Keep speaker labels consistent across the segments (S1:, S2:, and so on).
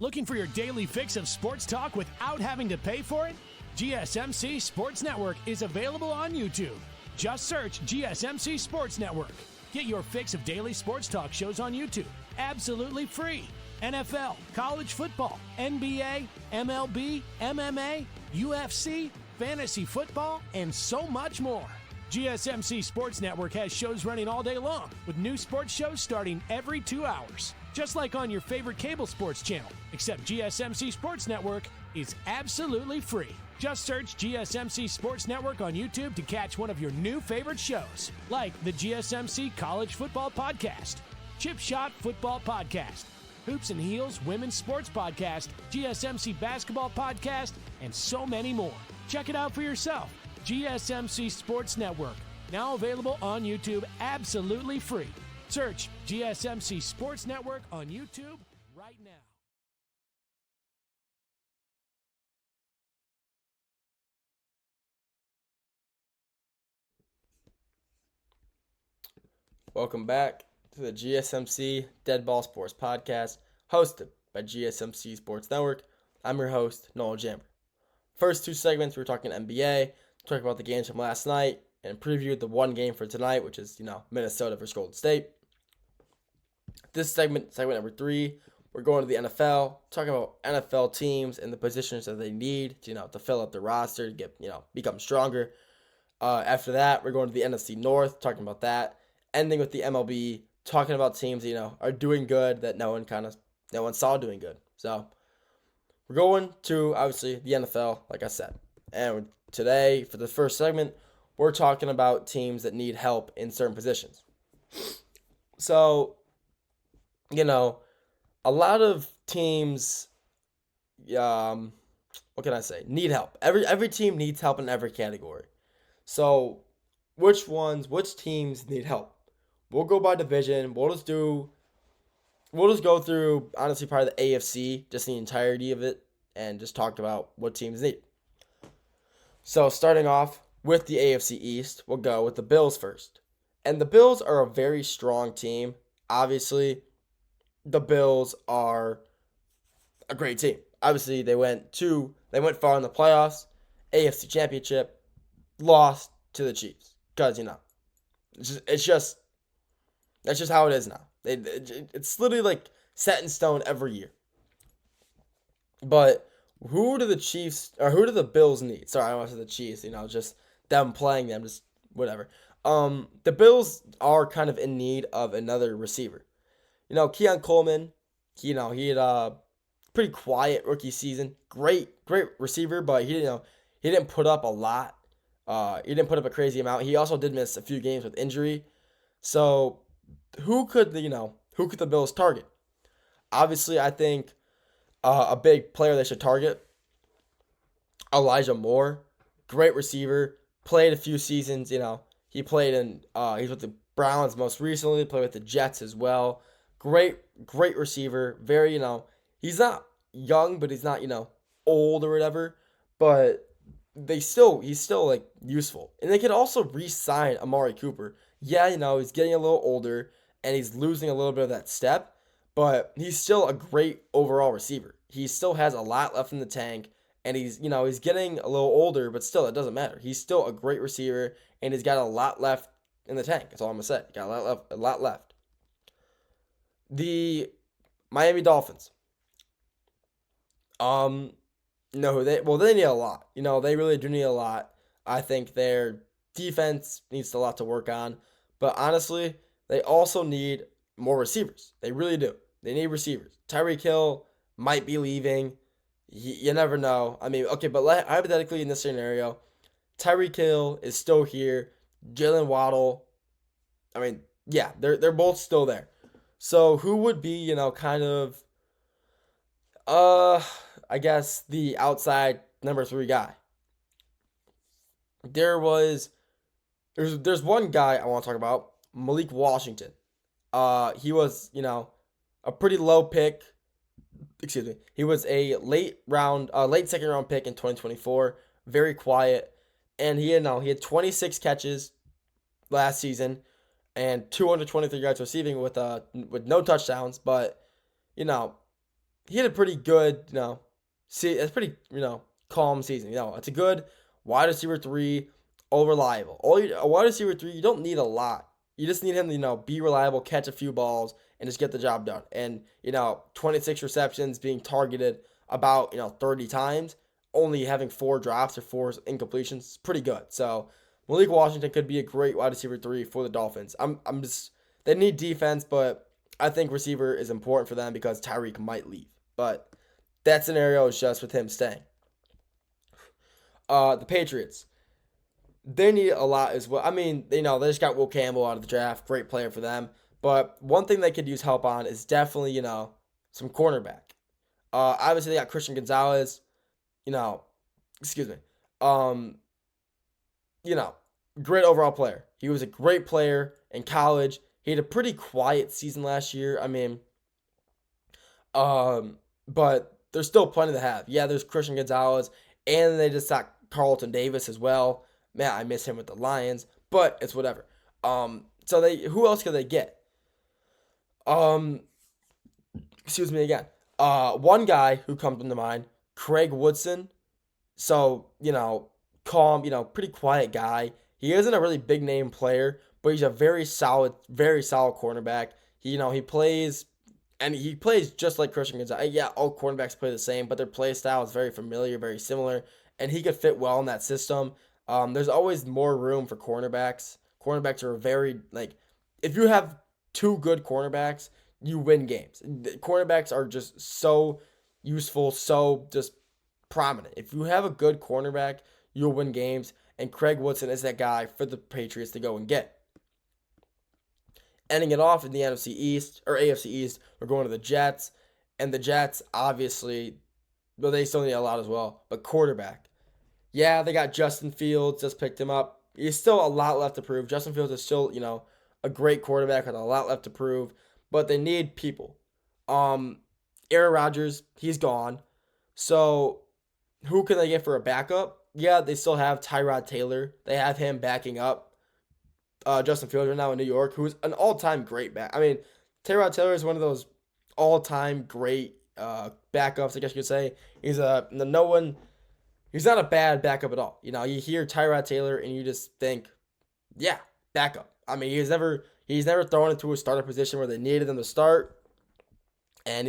S1: Looking for your daily fix of sports talk without having to pay for it? GSMC Sports Network is available on YouTube. Just search GSMC Sports Network. Get your fix of daily sports talk shows on YouTube, absolutely free. NFL, college football, NBA, MLB, MMA, UFC, fantasy football, and so much more. GSMC Sports Network has shows running all day long, with new sports shows starting every 2 hours. Just like on your favorite cable sports channel, except GSMC Sports Network is absolutely free. Just search GSMC Sports Network on YouTube to catch one of your new favorite shows, like the GSMC College Football Podcast, Chip Shot Football Podcast, Hoops and Heels Women's Sports Podcast, GSMC Basketball Podcast, and so many more. Check it out for yourself. GSMC Sports Network, now available on YouTube absolutely free. Search GSMC Sports Network on YouTube right now.
S2: Welcome back to the GSMC Dead Ball Sports Podcast, hosted by GSMC Sports Network. I'm your host, Noel Jammer. First two segments, we're talking NBA, talking about the games from last night, and previewed the one game for tonight, which is, Minnesota versus Golden State. This segment number 3, we're going to the NFL, talking about NFL teams and the positions that they need to fill up their roster, to get, become stronger. After that, we're going to the NFC North, talking about that. Ending with the MLB, talking about teams are doing good that no one saw doing good. So we're going to obviously the NFL, like I said. And today, for the first segment, we're talking about teams that need help in certain positions. So, a lot of teams, what can I say? Need help. Every team needs help in every category. So, which teams need help? We'll go by division. We'll just go through, honestly, probably the AFC, just the entirety of it, and just talk about what teams need. So, starting off with the AFC East, we'll go with the Bills first. And the Bills are a very strong team. Obviously, the Bills are a great team. Obviously, they went far in the playoffs, AFC Championship, lost to the Chiefs. Because, that's just how it is now. It's literally like set in stone every year. But who do the Bills need? Sorry, I don't want to say the Chiefs, just them playing them, just whatever. The Bills are kind of in need of another receiver. Keon Coleman, he had a pretty quiet rookie season. Great receiver, but he didn't put up a lot. He didn't put up a crazy amount. He also did miss a few games with injury. So who could the Bills target? Obviously, I think a big player they should target, Elijah Moore, great receiver, played a few seasons. He played he's with the Browns most recently, played with the Jets as well. Great receiver. Very, he's not young, but he's not, old or whatever. But he's still like useful. And they could also re-sign Amari Cooper. Yeah, he's getting a little older and he's losing a little bit of that step, but he's still a great overall receiver. He still has a lot left in the tank, and he's getting a little older, but still, it doesn't matter. He's still a great receiver, and he's got a lot left in the tank. That's all I'm going to say. Got a lot left. The Miami Dolphins. No, they need a lot. They really do need a lot. I think their defense needs a lot to work on, but honestly, they also need more receivers. They really do. They need receivers. Tyreek Hill might be leaving. You never know. I mean, okay, but hypothetically in this scenario, Tyreek Hill is still here. Jalen Waddle. I mean, yeah, they're both still there. So who would be, I guess the outside number 3 guy? There's one guy I want to talk about, Malik Washington. He was, a pretty low pick. Excuse me. He was a late second round pick in 2024. Very quiet, and he had 26 catches last season and 223 yards receiving with no touchdowns. But he had a pretty good, see, it's pretty, calm season. It's a good wide receiver three, all reliable. A wide receiver three, you don't need a lot. You just need him to, be reliable, catch a few balls, and just get the job done. And, 26 receptions, being targeted about, 30 times, only having 4 drops or 4 incompletions is pretty good. So Malik Washington could be a great wide receiver three for the Dolphins. I'm just they need defense, but I think receiver is important for them because Tyreek might leave. But that scenario is just with him staying. The Patriots, they need a lot as well. I mean, they just got Will Campbell out of the draft, great player for them. But one thing they could use help on is definitely, some cornerback. Obviously they got Christian Gonzalez, you know, excuse me. Um, you know, great overall player. He was a great player in college. He had a pretty quiet season last year. I mean, but there's still plenty to have. Yeah, there's Christian Gonzalez, and they just got Carlton Davis as well. Man, I miss him with the Lions, but it's whatever. So who else could they get? Um, excuse me again. One guy who comes to mind, Craig Woodson. So, calm, pretty quiet guy. He isn't a really big name player, but he's a very solid cornerback. He plays, and he plays just like Christian Gonzalez. Yeah, all cornerbacks play the same, but their play style is very familiar, very similar, and he could fit well in that system. There's always more room for cornerbacks. Cornerbacks are if you have two good cornerbacks, you win games. Cornerbacks are just so useful, so just prominent. If you have a good cornerback, you'll win games, and Craig Woodson is that guy for the Patriots to go and get. Ending it off in the NFC East, or AFC East, we're going to the Jets, and the Jets, obviously, well, they still need a lot as well, but quarterback. Yeah, they got Justin Fields, just picked him up. He's still a lot left to prove. Justin Fields is still, a great quarterback with a lot left to prove, but they need people. Aaron Rodgers, he's gone. So who can they get for a backup? Yeah, they still have Tyrod Taylor. They have him backing up Justin Fields right now in New York, who's an all-time great back. I mean, Tyrod Taylor is one of those all-time great backups, I guess you could say. He's not a bad backup at all. You hear Tyrod Taylor and you just think, yeah, backup. I mean, he's never thrown into a starter position where they needed him to start. And,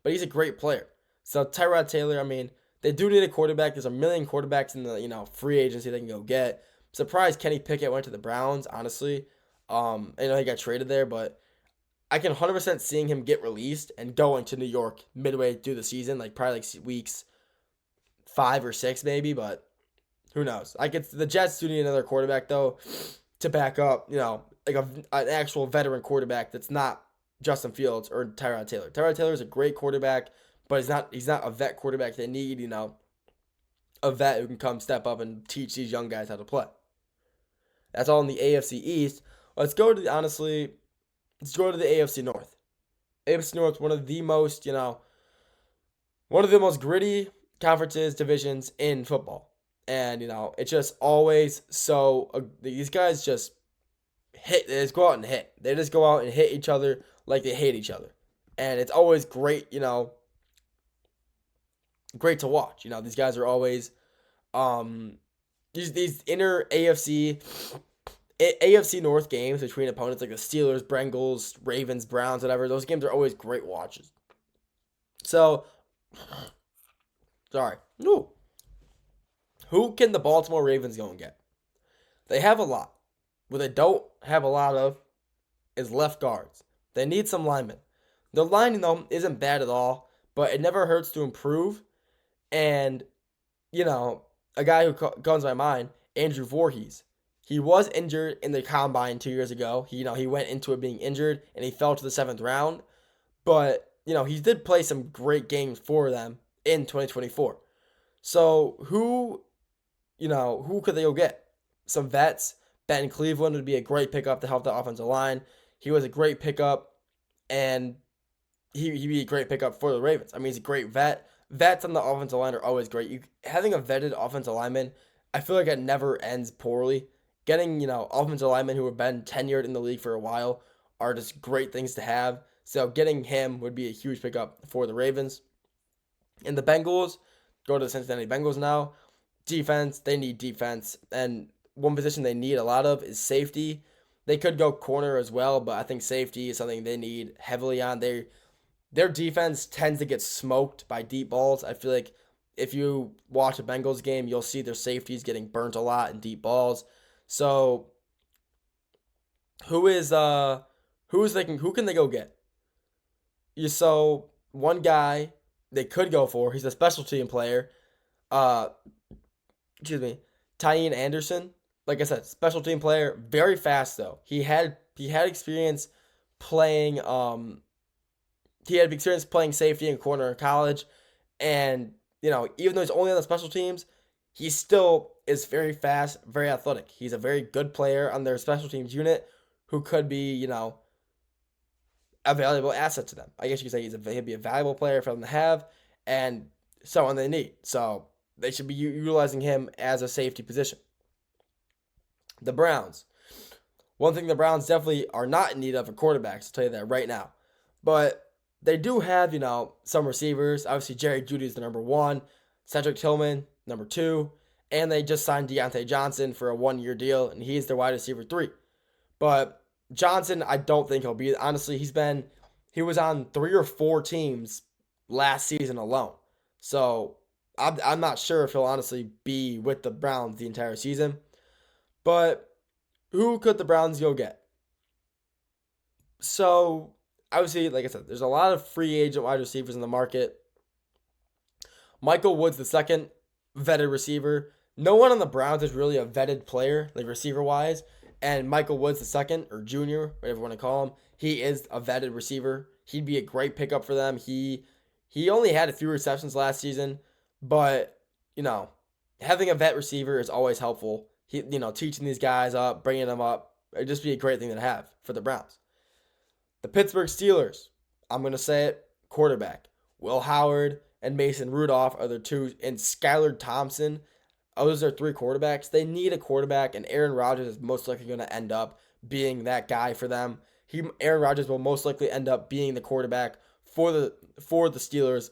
S2: but he's a great player. So Tyrod Taylor, I mean, they do need a quarterback. There's a million quarterbacks in the, free agency they can go get. I'm surprised Kenny Pickett went to the Browns, honestly. I know he got traded there, but I can 100% seeing him get released and going to New York midway through the season, probably weeks 5 or 6 maybe, but who knows? The Jets do need another quarterback though to back up, an actual veteran quarterback that's not Justin Fields or Tyrod Taylor. Tyrod Taylor is a great quarterback, but he's not a vet quarterback. They need, a vet who can come step up and teach these young guys how to play. That's all in the AFC East. Let's go to the AFC North. AFC North, one of the most gritty conferences, divisions in football. And, it's just always these guys just hit. They just go out and hit. They just go out and hit each other like they hate each other. And it's always great, great to watch. These guys are always these inner AFC North games between opponents like the Steelers, Bengals, Ravens, Browns, whatever. Those games are always great watches. So, sorry. No. Who can the Baltimore Ravens go and get? They have a lot. What they don't have a lot of is left guards. They need some linemen. The line, isn't bad at all, but it never hurts to improve. And, a guy who comes to my mind, Andrew Voorhees. He was injured in the combine 2 years ago. He went into it being injured, and he fell to the 7th round. But, he did play some great games for them in 2024. So, who could they go get? Some vets. Ben Cleveland would be a great pickup to help the offensive line. He was a great pickup, and he'd be a great pickup for the Ravens. I mean, he's a great vet. Vets on the offensive line are always great. Having a vetted offensive lineman, I feel like it never ends poorly. Getting, offensive linemen who have been tenured in the league for a while are just great things to have. So getting him would be a huge pickup for the Ravens. And the Bengals, go to the Cincinnati Bengals now. Defense, they need defense. And one position they need a lot of is safety. They could go corner as well, but I think safety is something they need heavily on. Their defense tends to get smoked by deep balls. I feel like if you watch a Bengals game, you'll see their safeties getting burnt a lot in deep balls. So who can they go get? So one guy they could go for, he's a special team player. Uh excuse me, Tyen Anderson. Like I said, special team player, very fast though. He had experience playing safety and corner in college, and even though he's only on the special teams, he still is very fast, very athletic. He's a very good player on their special teams unit who could be a valuable asset to them. I guess you could say he'd be a valuable player for them to have, and someone they need. So they should be utilizing him as a safety position. The Browns. One thing the Browns definitely are not in need of are quarterbacks, I'll tell you that right now. But they do have, some receivers. Obviously, Jerry Jeudy is the number one. Cedric Tillman, number two. And they just signed Deontay Johnson for a 1-year deal, and he's their wide receiver 3. But Johnson, I don't think he'll be. Honestly, he was on 3 or 4 teams last season alone. So I'm not sure if he'll honestly be with the Browns the entire season. But who could the Browns go get? So obviously, like I said, there's a lot of free agent wide receivers in the market. Michael Woods, the second vetted receiver. No one on the Browns is really a vetted player, like receiver-wise. And Michael Woods, the second, or junior, whatever you want to call him, he is a vetted receiver. He'd be a great pickup for them. He only had a few receptions last season, but, having a vet receiver is always helpful. Teaching these guys up, bringing them up, it'd just be a great thing to have for the Browns. The Pittsburgh Steelers, I'm going to say it, quarterback. Will Howard and Mason Rudolph are the two, and Skylar Thompson. Those are 3 quarterbacks. They need a quarterback, and Aaron Rodgers is most likely going to end up being that guy for them. Aaron Rodgers will most likely end up being the quarterback for the Steelers,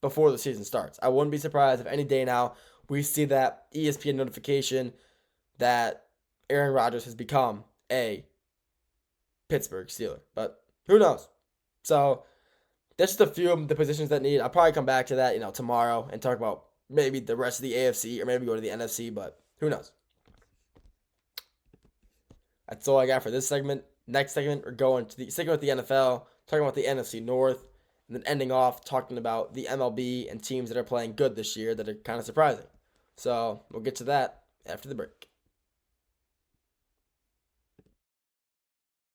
S2: before the season starts. I wouldn't be surprised if any day now we see that ESPN notification that Aaron Rodgers has become a Pittsburgh Steeler. But who knows? So that's just a few of the positions that need. I'll probably come back to that, tomorrow and talk about maybe the rest of the AFC or maybe go to the NFC, but who knows? That's all I got for this segment. Next segment, we're going to sticking with the NFL, talking about the NFC North, and then ending off talking about the MLB and teams that are playing good this year that are kind of surprising. So we'll get to that after the break.